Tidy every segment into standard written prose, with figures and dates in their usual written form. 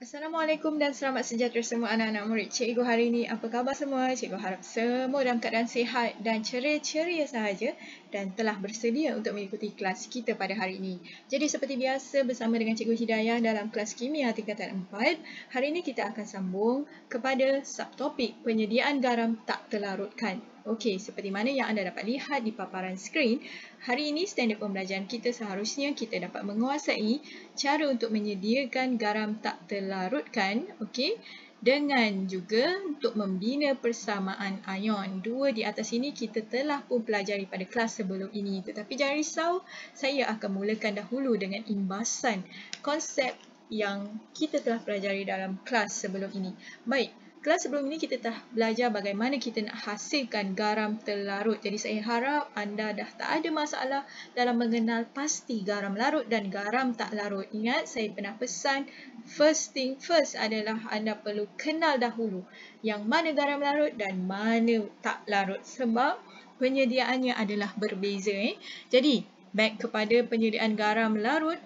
Assalamualaikum dan selamat sejahtera semua anak-anak murid cikgu hari ini. Apa khabar semua? Cikgu harap semua dalam keadaan sihat dan ceria-ceria sahaja dan telah bersedia untuk mengikuti kelas kita pada hari ini. Jadi seperti biasa bersama dengan Cikgu Hidayah dalam kelas kimia tingkatan 4, hari ini kita akan sambung kepada subtopik penyediaan garam tak terlarutkan. Okey, seperti mana yang anda dapat lihat di paparan skrin, hari ini standard pembelajaran kita seharusnya kita dapat menguasai cara untuk menyediakan garam tak terlarutkan, okey, dengan juga untuk membina persamaan ion. Dua di atas ini kita telah pun pelajari pada kelas sebelum ini. Tetapi jangan risau, saya akan mulakan dahulu dengan imbasan konsep yang kita telah pelajari dalam kelas sebelum ini. Baik. Kelas sebelum ini kita telah belajar bagaimana kita nak hasilkan garam terlarut. Jadi saya harap anda dah tak ada masalah dalam mengenal pasti garam larut dan garam tak larut. Ingat, saya pernah pesan first thing first adalah anda perlu kenal dahulu yang mana garam larut dan mana tak larut. Sebab penyediaannya adalah berbeza. Jadi, back kepada penyediaan garam larut,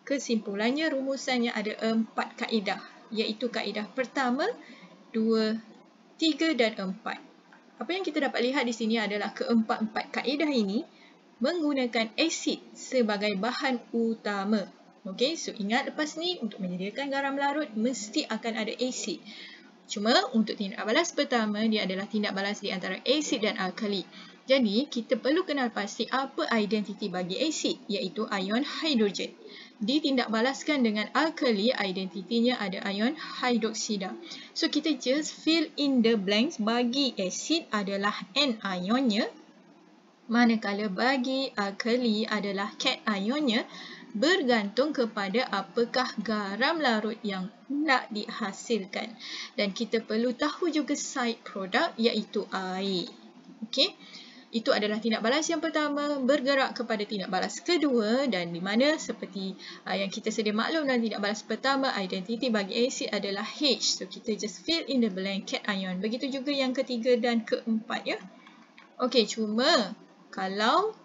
kesimpulannya rumusannya ada 4 kaedah. Iaitu kaedah pertama, 2, 3 dan 4. Apa yang kita dapat lihat di sini adalah keempat-empat kaedah ini menggunakan asid sebagai bahan utama. Okey, so ingat lepas ni untuk menyediakan garam larut mesti akan ada asid. Cuma untuk tindak balas pertama dia adalah tindak balas di antara asid dan alkali. Jadi kita perlu kenal pasti apa identiti bagi asid iaitu ion hidrogen. Ditindakbalaskan dengan alkali, identitinya ada ion hidroksida. So, kita just fill in the blanks. Bagi asid adalah N ionnya, manakala bagi alkali adalah cat ionnya, bergantung kepada apakah garam larut yang nak dihasilkan. Dan kita perlu tahu juga side product iaitu air. Okey. Itu adalah tindak balas yang pertama, bergerak kepada tindak balas kedua dan di mana seperti yang kita sedia maklum dalam tindak balas pertama, identiti bagi asid adalah H. So, kita just fill in the blank cat ion. Begitu juga yang ketiga dan keempat ya. Okey, cuma kalau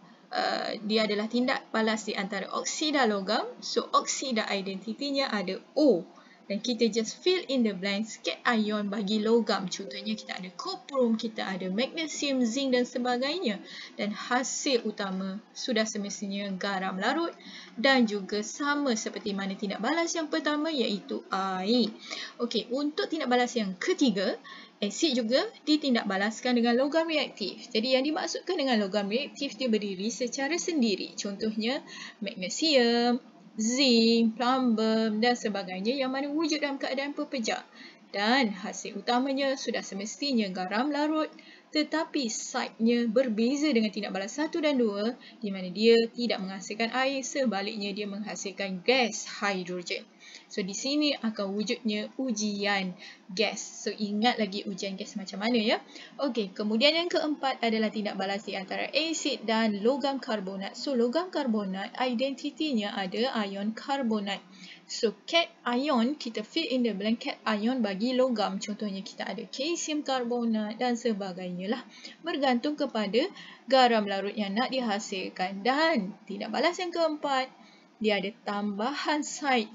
dia adalah tindak balas di antara oksida logam, so oksida identitinya ada O. Dan kita just fill in the blanks cat ion bagi logam. Contohnya kita ada koprum, kita ada magnesium, zinc dan sebagainya. Dan hasil utama sudah semestinya garam larut dan juga sama seperti mana tindak balas yang pertama iaitu air. Okey, untuk tindak balas yang ketiga, asid juga ditindakbalaskan dengan logam reaktif. Jadi yang dimaksudkan dengan logam reaktif dia berdiri secara sendiri. Contohnya magnesium, zinc, plumbum dan sebagainya yang mana wujud dalam keadaan pepejak. Dan hasil utamanya sudah semestinya garam larut tetapi side-nya berbeza dengan tindak balas 1 dan 2 di mana dia tidak menghasilkan air, sebaliknya dia menghasilkan gas hidrogen. So di sini akan wujudnya ujian gas. So ingat lagi ujian gas macam mana ya. Okey, kemudian yang keempat adalah tindak balas di antara asid dan logam karbonat. So logam karbonat identitinya ada ion karbonat. So cat ion kita fill in the blank cat ion bagi logam. Contohnya kita ada kalsium karbonat dan sebagainya lah. Bergantung kepada garam larut yang nak dihasilkan. Dan tindak balas yang keempat, dia ada tambahan side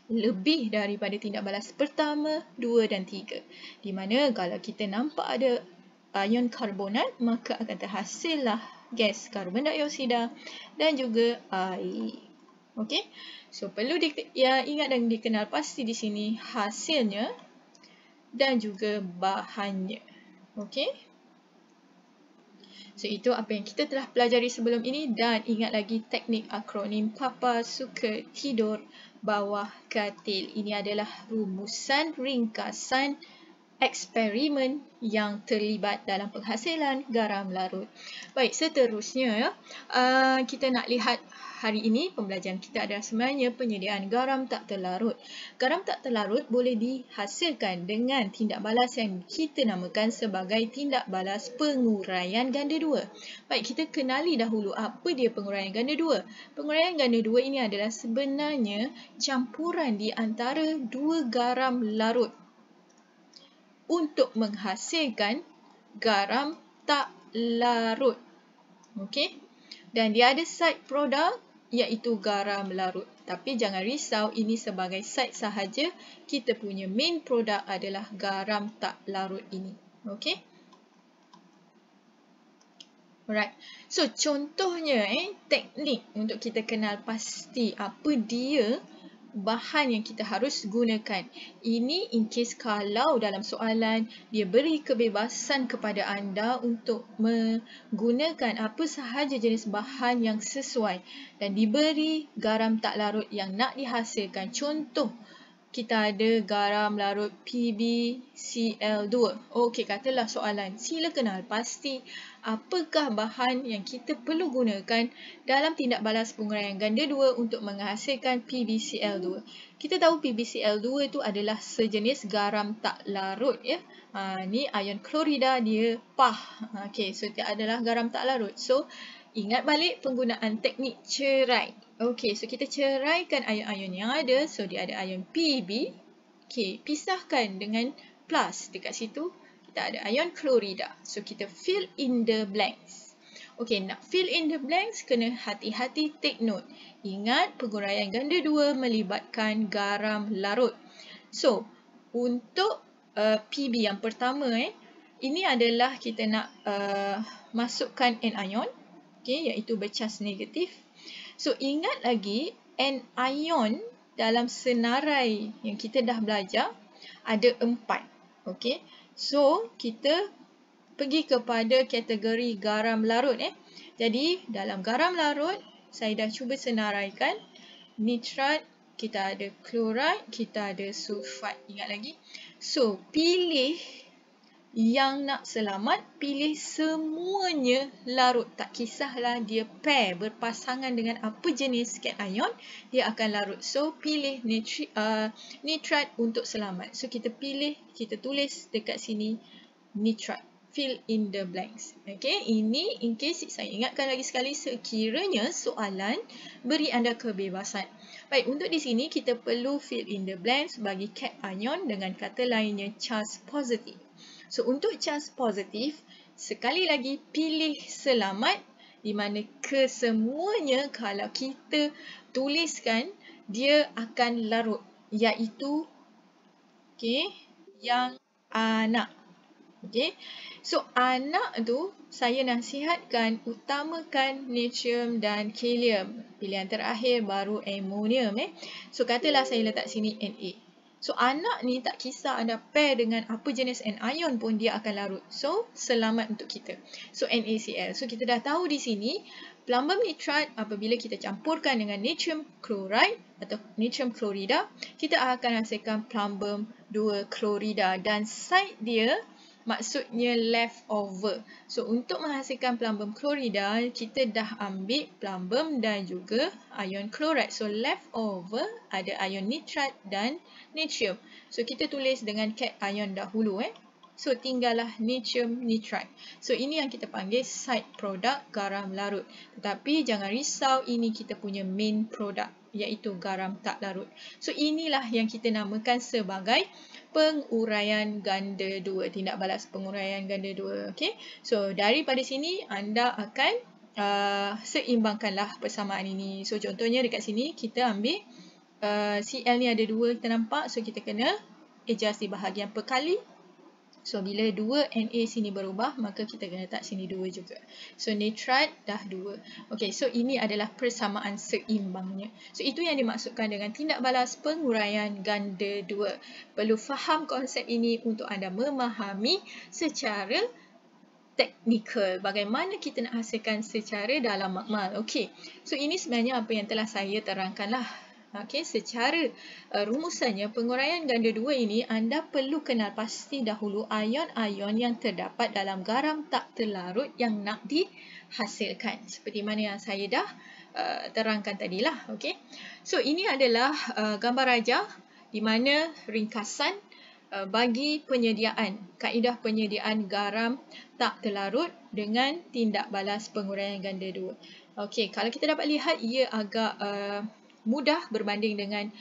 lebih daripada tindak balas pertama, 2 dan 3. Di mana kalau kita nampak ada ion karbonat, maka akan terhasillah gas karbon dioksida dan juga air. Okey. So perlu ingat dan dikenal pasti di sini hasilnya dan juga bahannya. Okey. So itu apa yang kita telah pelajari sebelum ini dan ingat lagi teknik akronim Papa suka tidur bawah katil. Ini adalah rumusan ringkasan eksperimen yang terlibat dalam penghasilan garam larut. Baik, seterusnya ya, kita nak lihat hari ini pembelajaran kita adalah sebenarnya penyediaan garam tak terlarut. Garam tak terlarut boleh dihasilkan dengan tindak balas yang kita namakan sebagai tindak balas penguraian ganda 2. Baik, kita kenali dahulu apa dia penguraian ganda 2. Penguraian ganda 2 ini adalah sebenarnya campuran di antara dua garam larut untuk menghasilkan garam tak larut. Okey. Dan dia ada side product iaitu garam larut. Tapi jangan risau, ini sebagai side sahaja. Kita punya main product adalah garam tak larut ini. Okey. Alright. So, contohnya teknik untuk kita kenal pasti apa dia bahan yang kita harus gunakan. Ini in case kalau dalam soalan dia beri kebebasan kepada anda untuk menggunakan apa sahaja jenis bahan yang sesuai dan diberi garam tak larut yang nak dihasilkan. Contoh, kita ada garam larut PbCl2. Okey, katalah soalan. Sila kenal pasti apakah bahan yang kita perlu gunakan dalam tindak balas penguraian ganda 2 untuk menghasilkan PbCl2. Kita tahu PbCl2 itu adalah sejenis garam tak larut ya. Ni ion klorida dia PAH. Okey, so dia adalah garam tak larut. So ingat balik penggunaan teknik cerai. Okey, so kita ceraikan ion-ion yang ada. So, dia ada ion Pb. Okey, pisahkan dengan plus. Dekat situ, kita ada ion klorida. So, kita fill in the blanks. Okey, nak fill in the blanks, kena hati-hati take note. Ingat, penguraian ganda 2 melibatkan garam larut. So, untuk Pb yang pertama, ini adalah kita nak masukkan anion. Okey, iaitu bercas negatif. So, ingat lagi anion dalam senarai yang kita dah belajar ada 4. Okey. So, kita pergi kepada kategori garam larut. Jadi, dalam garam larut, saya dah cuba senaraikan. Nitrat, kita ada klorid, kita ada sulfat. Ingat lagi. So, pilih yang nak selamat, pilih semuanya larut. Tak kisahlah dia pair, berpasangan dengan apa jenis cation, dia akan larut. So, pilih nitrat untuk selamat. So, kita pilih, kita tulis dekat sini nitrat. Fill in the blanks. Okay, ini in case saya ingatkan lagi sekali sekiranya soalan beri anda kebebasan. Baik, untuk di sini kita perlu fill in the blanks bagi cation dengan kata lainnya charge positif. So, untuk charge positif, sekali lagi pilih selamat di mana kesemuanya kalau kita tuliskan, dia akan larut. Iaitu, yang anak. So, anak tu saya nasihatkan utamakan natrium dan kalium. Pilihan terakhir baru amonium. So, katalah saya letak sini Na. So, anak ni tak kisah anda pair dengan apa jenis anion pun dia akan larut. So, selamat untuk kita. So, NaCl. So, kita dah tahu di sini plumbum nitrat apabila kita campurkan dengan natrium chloride atau natrium klorida, kita akan hasilkan plumbum 2 klorida dan side dia maksudnya leftover. So, untuk menghasilkan plumbum klorida, kita dah ambil plumbum dan juga ion chloride. So, leftover ada ion nitrat dan natrium. So, kita tulis dengan cation dahulu. So, tinggallah natrium nitrat. So, ini yang kita panggil side product garam larut. Tetapi jangan risau, ini kita punya main product, iaitu garam tak larut. So, inilah yang kita namakan sebagai penguraian ganda 2. Tindak balas penguraian ganda 2. Okay? So, daripada sini anda akan seimbangkanlah persamaan ini. So, contohnya dekat sini kita ambil Cl ni ada 2 kita nampak. So, kita kena adjust di bahagian perkali. So, bila 2 Na sini berubah, maka kita kena letak sini 2 juga. So, nitrat dah 2. Okey, so ini adalah persamaan seimbangnya. So, itu yang dimaksudkan dengan tindak balas penguraian ganda 2. Perlu faham konsep ini untuk anda memahami secara teknikal. Bagaimana kita nak hasilkan secara dalam makmal. Okey, so ini sebenarnya apa yang telah saya terangkanlah. Okey, secara rumusannya penguraian ganda 2 ini anda perlu kenal pasti dahulu ion-ion yang terdapat dalam garam tak terlarut yang nak dihasilkan. Seperti mana yang saya dah terangkan tadilah. Okey. So ini adalah gambar rajah di mana ringkasan bagi penyediaan, kaedah penyediaan garam tak terlarut dengan tindak balas penguraian ganda 2. Okey, kalau kita dapat lihat ia agak mudah berbanding dengan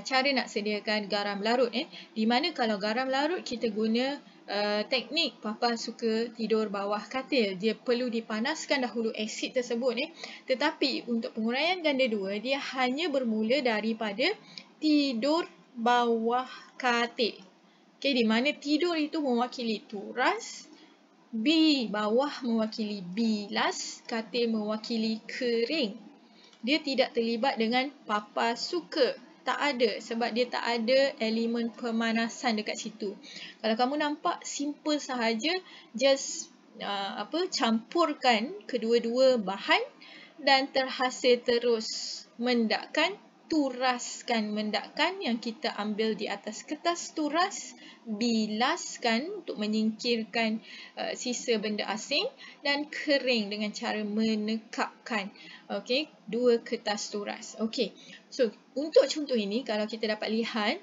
cara nak sediakan garam larut. Di mana kalau garam larut kita guna teknik Papa suka tidur bawah katil. Dia perlu dipanaskan dahulu asid tersebut. Tetapi untuk penguraian ganda 2, dia hanya bermula daripada tidur bawah katil. Okay, di mana tidur itu mewakili turas, B bawah mewakili bilas, katil mewakili kering. Dia tidak terlibat dengan Papa suka. Tak ada, sebab dia tak ada elemen pemanasan dekat situ. Kalau kamu nampak simple sahaja, just campurkan kedua-dua bahan dan terhasil terus mendakkan, turaskan mendakkan yang kita ambil di atas kertas turas, bilaskan untuk menyingkirkan sisa benda asing dan kering dengan cara menekapkan. Okey, 2 kertas turas. Okey. So, untuk contoh ini kalau kita dapat lihat,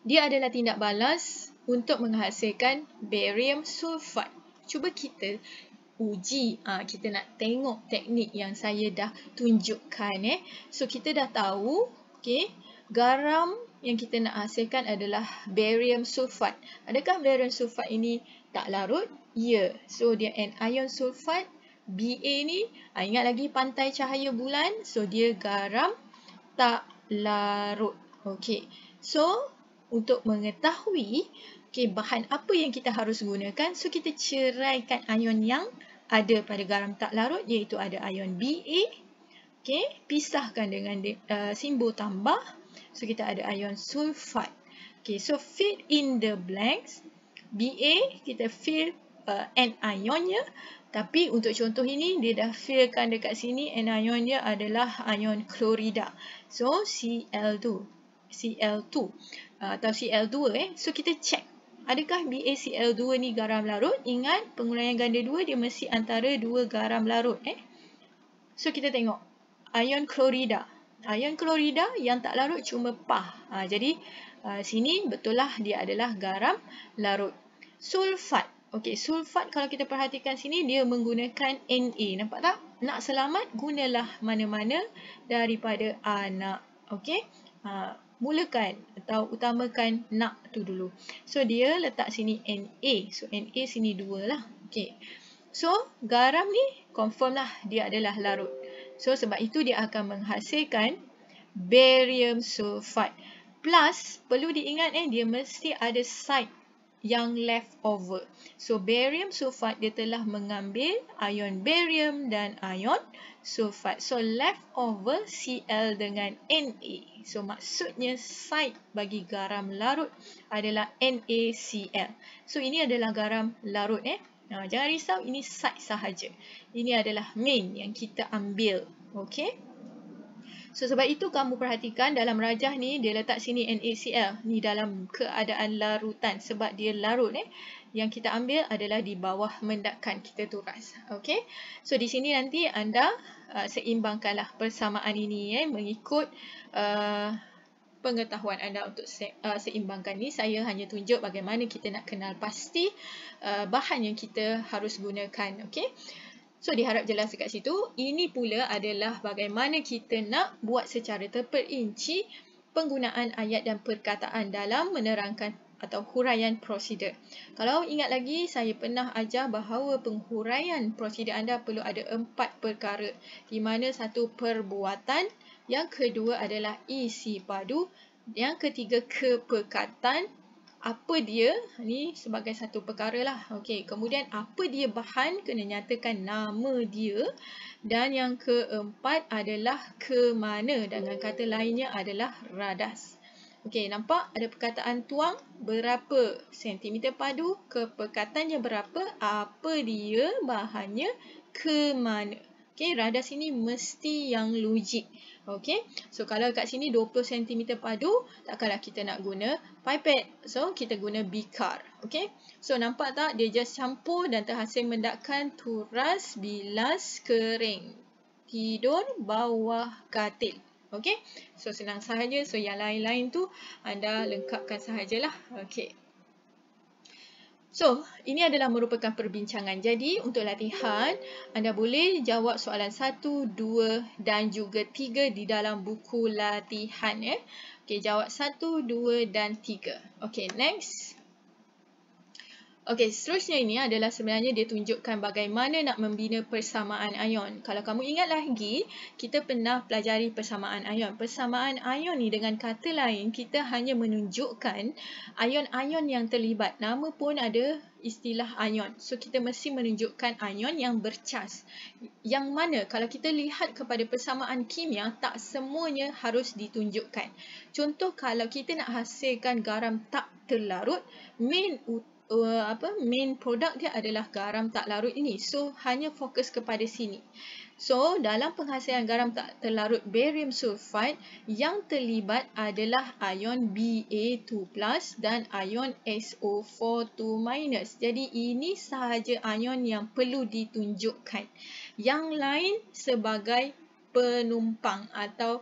dia adalah tindak balas untuk menghasilkan barium sulfat. Cuba kita uji. Kita nak tengok teknik yang saya dah tunjukkan. So, kita dah tahu, okey, garam yang kita nak hasilkan adalah barium sulfat. Adakah barium sulfat ini tak larut? Ya. So, dia anion sulfat. Ba ni, ingat lagi pantai cahaya bulan. So, dia garam tak larut. Okey. So, untuk mengetahui bahan apa yang kita harus gunakan, so kita ceraikan ion yang ada pada garam tak larut, iaitu ada ion Ba. Okey, pisahkan dengan simbol tambah. So, kita ada ion sulfat. Okey, so fill in the blanks. Ba, kita fill anion-nya. Tapi untuk contoh ini, dia dah fillkan dekat sini, anion dia adalah ion klorida. So, Cl2 atau Cl2. So, kita check. Adakah BaCl2 ni garam larut? Ingat, penguraian ganda 2 dia mesti antara 2 garam larut. So, kita tengok. Ion klorida. Ion klorida yang tak larut cuma pah. Jadi, sini betul lah dia adalah garam larut. Sulfat. Okey, sulfat kalau kita perhatikan sini, dia menggunakan Na. Nampak tak? Nak selamat, gunalah mana-mana daripada anak. Okey? Mulakan atau utamakan nak tu dulu. So, dia letak sini Na. So, Na sini 2 lah. Okey. So, garam ni confirm lah dia adalah larut. So, sebab itu dia akan menghasilkan barium sulfat. Plus, perlu diingat dia mesti ada side yang leftover. So, barium sulfat dia telah mengambil ion barium dan ion sulfat. So, leftover Cl dengan Na. So, maksudnya side bagi garam larut adalah NaCl. So, ini adalah garam larut. Jangan risau, ini side sahaja. Ini adalah main yang kita ambil. Okey? So, sebab itu kamu perhatikan dalam rajah ni, dia letak sini NaCl. Ni dalam keadaan larutan sebab dia larut. Yang kita ambil adalah di bawah mendakkan, kita turas. Okey? So, di sini nanti anda seimbangkanlah persamaan ini mengikut pengetahuan anda untuk seimbangkan ni. Saya hanya tunjuk bagaimana kita nak kenal pasti bahan yang kita harus gunakan. Okey? So, diharap jelas dekat situ. Ini pula adalah bagaimana kita nak buat secara terperinci penggunaan ayat dan perkataan dalam menerangkan atau huraian prosedur. Kalau ingat lagi, saya pernah ajar bahawa penghuraian prosedur anda perlu ada 4 perkara. Di mana satu perbuatan, yang kedua adalah isi padu, yang ketiga kepekatan, apa dia, ni sebagai satu perkara lah. Okey, kemudian apa dia bahan, kena nyatakan nama dia. Dan yang keempat adalah ke mana, dengan kata lainnya adalah radas. Okey, nampak ada perkataan tuang, berapa sentimeter padu, kepekatannya berapa, apa dia, bahannya, ke mana. Okey, radas ini mesti yang logik. Okey, so kalau kat sini 20 cm padu, takkanlah kita nak guna pipet. So, kita guna bikar. Okey, so nampak tak? Dia just campur dan terhasil mendakkan, turas, bilas, kering. Tidur bawah katil. Okey, so senang sahaja. So, yang lain-lain tu anda lengkapkan sahajalah. Okey. So, ini adalah merupakan perbincangan. Jadi, untuk latihan, anda boleh jawab soalan 1, 2 dan juga 3 di dalam buku latihan. Okey, jawab 1, 2 dan 3. Okey, next. Okey, seterusnya ini adalah sebenarnya dia tunjukkan bagaimana nak membina persamaan ion. Kalau kamu ingat lagi, kita pernah pelajari persamaan ion. Persamaan ion ni dengan kata lain, kita hanya menunjukkan ion-ion yang terlibat. Nama pun ada istilah ion. So, kita mesti menunjukkan ion yang bercas. Yang mana kalau kita lihat kepada persamaan kimia, tak semuanya harus ditunjukkan. Contoh, kalau kita nak hasilkan garam tak terlarut, main produk dia adalah garam tak larut ini. So, hanya fokus kepada sini. So, dalam penghasilan garam tak terlarut barium sulfide, yang terlibat adalah ion Ba2+ dan ion SO4 2-. Jadi, ini sahaja ion yang perlu ditunjukkan. Yang lain sebagai penumpang atau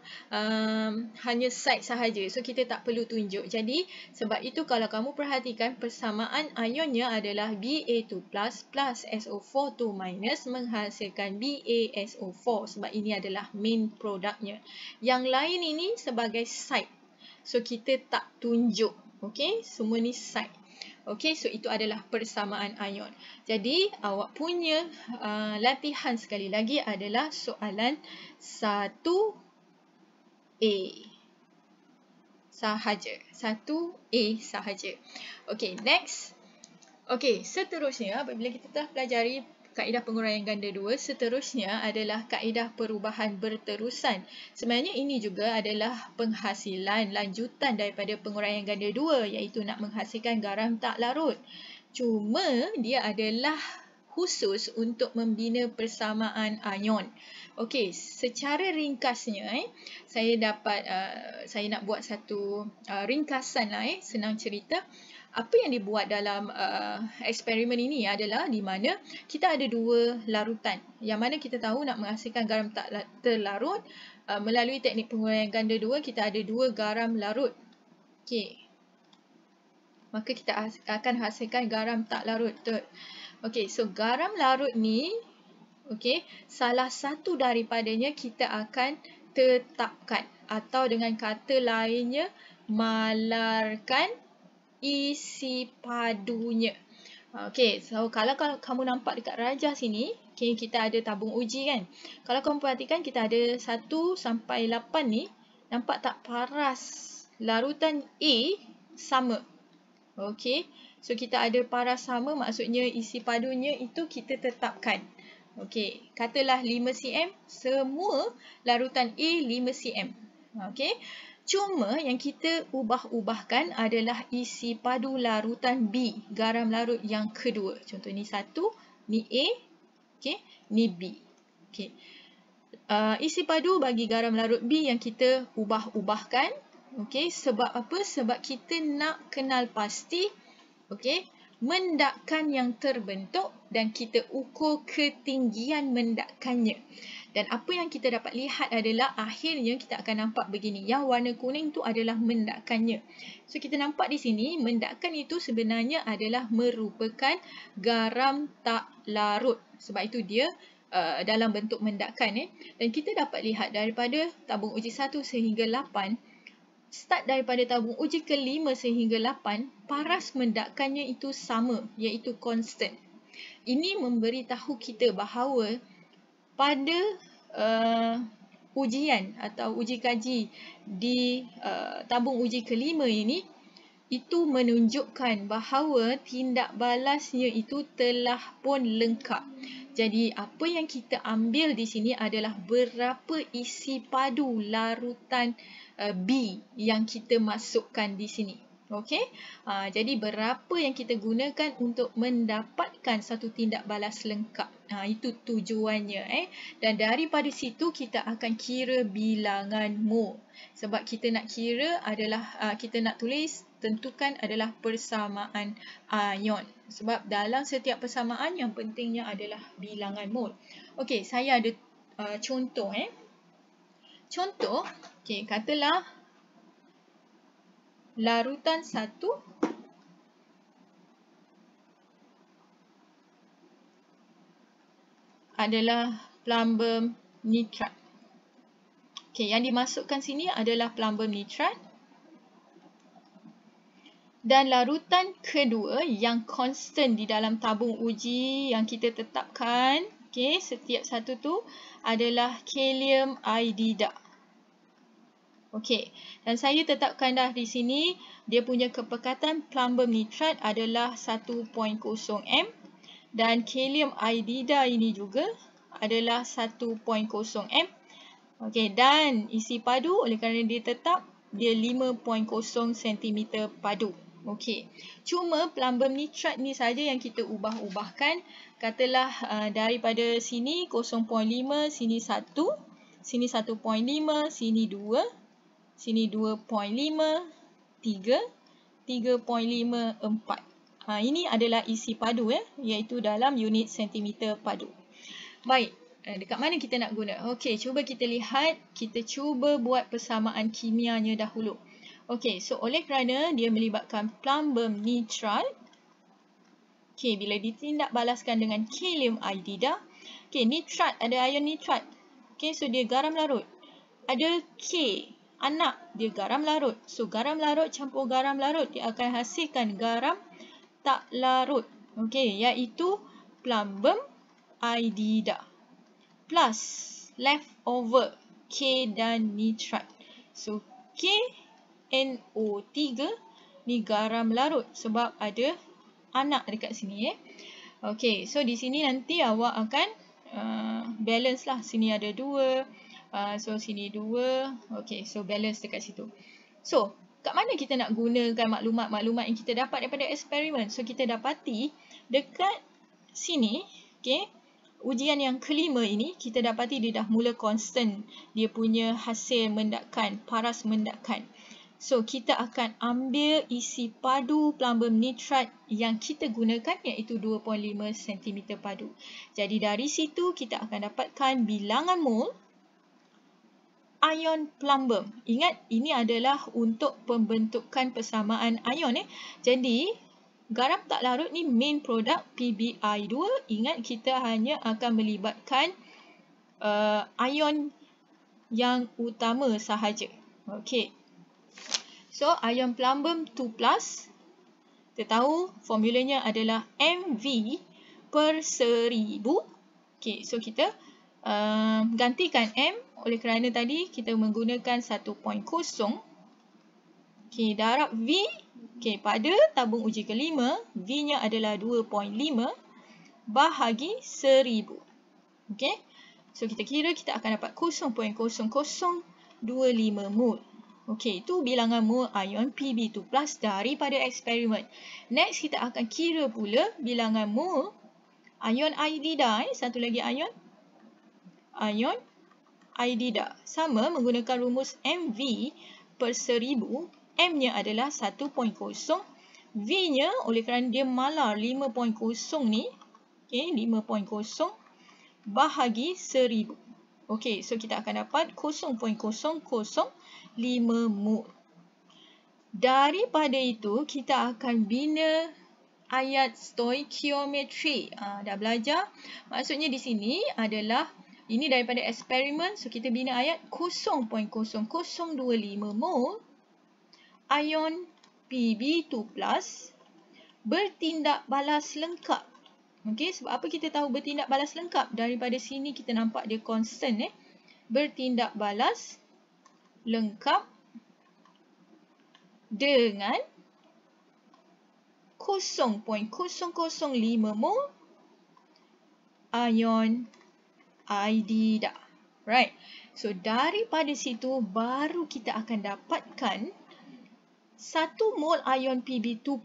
hanya side sahaja. So, kita tak perlu tunjuk. Jadi, sebab itu kalau kamu perhatikan persamaan ionnya adalah Ba2+ plus SO4 2- menghasilkan BaSO4 sebab ini adalah main produknya. Yang lain ini sebagai side. So, kita tak tunjuk. Okey, semua ni side. Okey, so itu adalah persamaan ion. Jadi, awak punya latihan sekali lagi adalah soalan 1A sahaja. 1A sahaja. Okey, next. Okey, seterusnya apabila kita telah pelajari kaedah penguraian ganda 2, seterusnya adalah kaedah perubahan berterusan. Sebenarnya ini juga adalah penghasilan lanjutan daripada penguraian ganda 2, iaitu nak menghasilkan garam tak larut. Cuma dia adalah khusus untuk membina persamaan ion. Okey, secara ringkasnya saya nak buat satu ringkasan lah senang cerita. Apa yang dibuat dalam eksperimen ini adalah di mana kita ada dua larutan. Yang mana kita tahu nak menghasilkan garam tak terlarut melalui teknik penguraian ganda 2, kita ada dua garam larut. Okey. Maka kita akan hasilkan garam tak larut. Betul. Okey, so garam larut ni, okey, salah satu daripadanya kita akan tetapkan atau dengan kata lainnya malarkan isi padunya. Okey, so kalau kamu nampak dekat rajah sini, okay, kita ada tabung uji kan. Kalau kamu perhatikan kita ada 1 sampai 8 ni, nampak tak paras larutan A sama. Okey, so kita ada paras sama, maksudnya isi padunya itu kita tetapkan. Okey, katalah 5 cm, semua larutan A 5 cm. Okey. Cuma yang kita ubah-ubahkan adalah isi padu larutan B, garam larut yang kedua. Contoh ni 1, ni A, okey, ni B. Okey. Isi padu bagi garam larut B yang kita ubah-ubahkan. Okey, sebab apa? Sebab kita nak kenal pasti, okey, mendakan yang terbentuk dan kita ukur ketinggian mendakannya. Dan apa yang kita dapat lihat adalah akhirnya kita akan nampak begini. Yang warna kuning tu adalah mendakannya. So, kita nampak di sini, mendakan itu sebenarnya adalah merupakan garam tak larut. Sebab itu dia dalam bentuk mendakan. Dan kita dapat lihat daripada tabung uji 1 sehingga 8, start daripada tabung uji ke-5 sehingga 8, paras mendakannya itu sama, iaitu constant. Ini memberitahu kita bahawa pada ujian atau uji kaji di tabung uji ke-5 ini, itu menunjukkan bahawa tindak balasnya itu telah pun lengkap. Jadi, apa yang kita ambil di sini adalah berapa isi padu larutan B yang kita masukkan di sini. Okey, jadi berapa yang kita gunakan untuk mendapatkan satu tindak balas lengkap. Itu tujuannya. Dan daripada situ kita akan kira bilangan mol. Sebab kita nak kira adalah, kita nak tulis, tentukan adalah persamaan ion. Sebab dalam setiap persamaan yang pentingnya adalah bilangan mol. Okey, saya ada contoh. Contoh, okey, katalah larutan 1 adalah plumbum nitrat. Okey, yang dimasukkan sini adalah plumbum nitrat. Dan larutan kedua yang konstan di dalam tabung uji yang kita tetapkan, okey, setiap satu tu adalah kalium iodida. Okey, dan saya tetapkan dah di sini, dia punya kepekatan plumbum nitrat adalah 1.0 m dan kalium iodida ini juga adalah 1.0 m. Okey, dan isi padu oleh kerana dia tetap, dia 5.0 cm padu. Okey, cuma plumbum nitrat ni saja yang kita ubah-ubahkan. Katalah daripada sini 0.5, sini 1, sini 1.5, sini 2, sini 2.5, 3, 3.5, 4. Ini adalah isi padu iaitu dalam unit sentimeter padu. Baik, dekat mana kita nak guna? Okey, cuba kita lihat, kita cuba buat persamaan kimianya dahulu. Okey, so oleh kerana dia melibatkan plumbum nitrat, okey, bila ditindak balaskan dengan kalium iodida, okey, nitrat, ada ion nitrat. Okey, so dia garam larut. Ada K, anak, dia garam larut. So garam larut campur garam larut, dia akan hasilkan garam tak larut. Okey, iaitu plumbum iodida plus leftover K dan nitrat. So K NO3 ni garam larut sebab ada anak dekat sini. Okey, so di sini nanti awak akan balance lah. Sini ada 2, so sini 2. Okey, so balance dekat situ. So, kat mana kita nak gunakan maklumat-maklumat yang kita dapat daripada eksperimen? So, kita dapati dekat sini, okey, ujian yang kelima ini, kita dapati dia dah mula konstan. Dia punya hasil mendakan, paras mendakan. So, kita akan ambil isi padu plumbum nitrat yang kita gunakan iaitu 2.5 cm padu. Jadi, dari situ kita akan dapatkan bilangan mol ion plumbum. Ingat, ini adalah untuk pembentukan persamaan ion. Jadi, garam tak larut ni main produk PbI2. Ingat, kita hanya akan melibatkan ion yang utama sahaja. Okey. So, ion plumbum 2+, kita tahu formulanya adalah MV per 1000. Okey, so kita gantikan M oleh kerana tadi kita menggunakan 1.0. Okey, darab V. Okey, pada tabung uji kelima, V-nya adalah 2.5 bahagi 1000. Okey, so kita kira kita akan dapat 0.0025 mol. Okey, itu bilangan mol ion Pb2+ daripada eksperimen. Next, kita akan kira pula bilangan mol ion iodida. Satu lagi ion iodida. Sama menggunakan rumus MV per 1000. M-nya adalah 1.0. V-nya oleh kerana dia malar 5.0 ni. Okey, 5.0 bahagi 1000. Okey, so kita akan dapat 0.005 mol. Daripada itu, kita akan bina ayat stoikiometri. Dah belajar. Maksudnya di sini adalah, ini daripada eksperimen. So, kita bina ayat 0.0025 mol ion Pb2+ bertindak balas lengkap. Okey, sebab apa kita tahu bertindak balas lengkap? Daripada sini kita nampak dia konstan. Bertindak balas lengkap dengan 0.005 mol ion iodida. Right. So, daripada situ baru kita akan dapatkan 1 mol ion Pb2+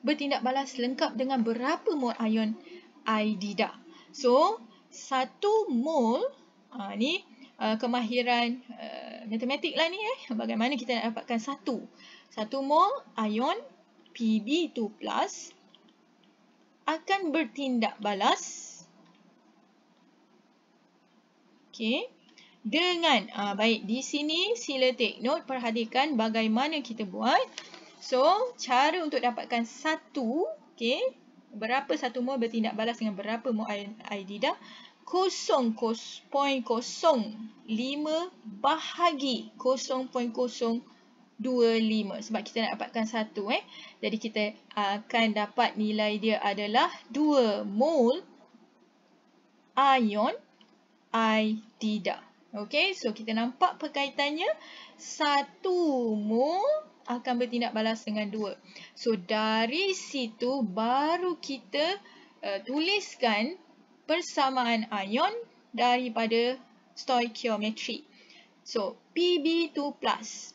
bertindak balas lengkap dengan berapa mol ion iodida. So, 1 mol, ni kemahiran matematik lah ni. Bagaimana kita nak dapatkan 1 mol ion Pb2+ akan bertindak balas, okey, dengan, baik, di sini sila take note, perhatikan bagaimana kita buat. So, cara untuk dapatkan 1, okey, berapa 1 mol bertindak balas dengan berapa mol ion iodida. 0.05 bahagi 0.025 sebab kita nak dapatkan 1 Jadi kita akan dapat nilai dia adalah 2 mol ion Aidida. Okey, so kita nampak perkaitannya 1 mol akan bertindak balas dengan 2. So dari situ baru kita tuliskan persamaan ion daripada stoichiometri. So Pb2+,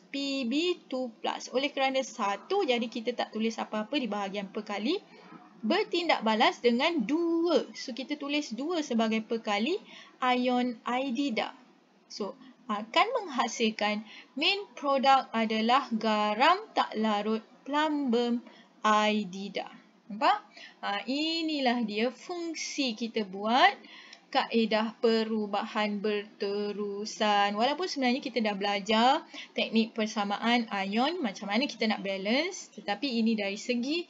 Pb2+. Oleh kerana 1, jadi kita tak tulis apa-apa di bahagian perkali. Bertindak balas dengan 2. So kita tulis 2 sebagai perkali ion Aidida. So akan menghasilkan main produk adalah garam tak larut plumbum Aidida. Nampak? Inilah dia fungsi kita buat kaedah perubahan berterusan. Walaupun sebenarnya kita dah belajar teknik persamaan ion, macam mana kita nak balance, tetapi ini dari segi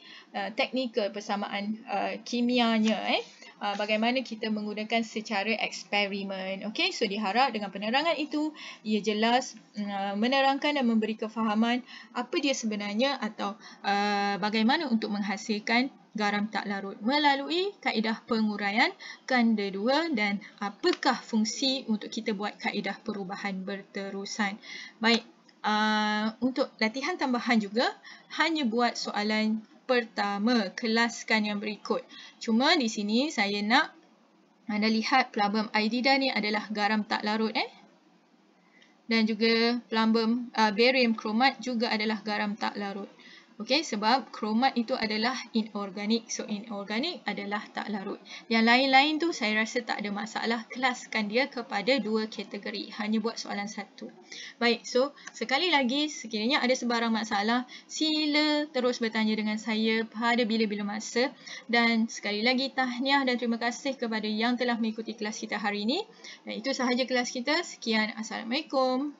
teknikal persamaan kimianya. Bagaimana kita menggunakan secara eksperimen. Okey, so diharap dengan penerangan itu, ia jelas menerangkan dan memberi kefahaman apa dia sebenarnya atau bagaimana untuk menghasilkan garam tak larut melalui kaedah penguraian ganda 2 dan apakah fungsi untuk kita buat kaedah perubahan berterusan. Baik, untuk latihan tambahan juga, hanya buat soalan pertama, kelaskan yang berikut. Cuma di sini saya nak anda lihat plumbum Aidida ni adalah garam tak larut. Dan juga plumbum barium kromat juga adalah garam tak larut. Okey, sebab kromat itu adalah inorganik. So, inorganik adalah tak larut. Yang lain-lain tu saya rasa tak ada masalah. Kelaskan dia kepada 2 kategori. Hanya buat soalan 1. Baik, so sekali lagi, sekiranya ada sebarang masalah, sila terus bertanya dengan saya pada bila-bila masa. Dan sekali lagi, tahniah dan terima kasih kepada yang telah mengikuti kelas kita hari ini. Dan itu sahaja kelas kita. Sekian. Assalamualaikum.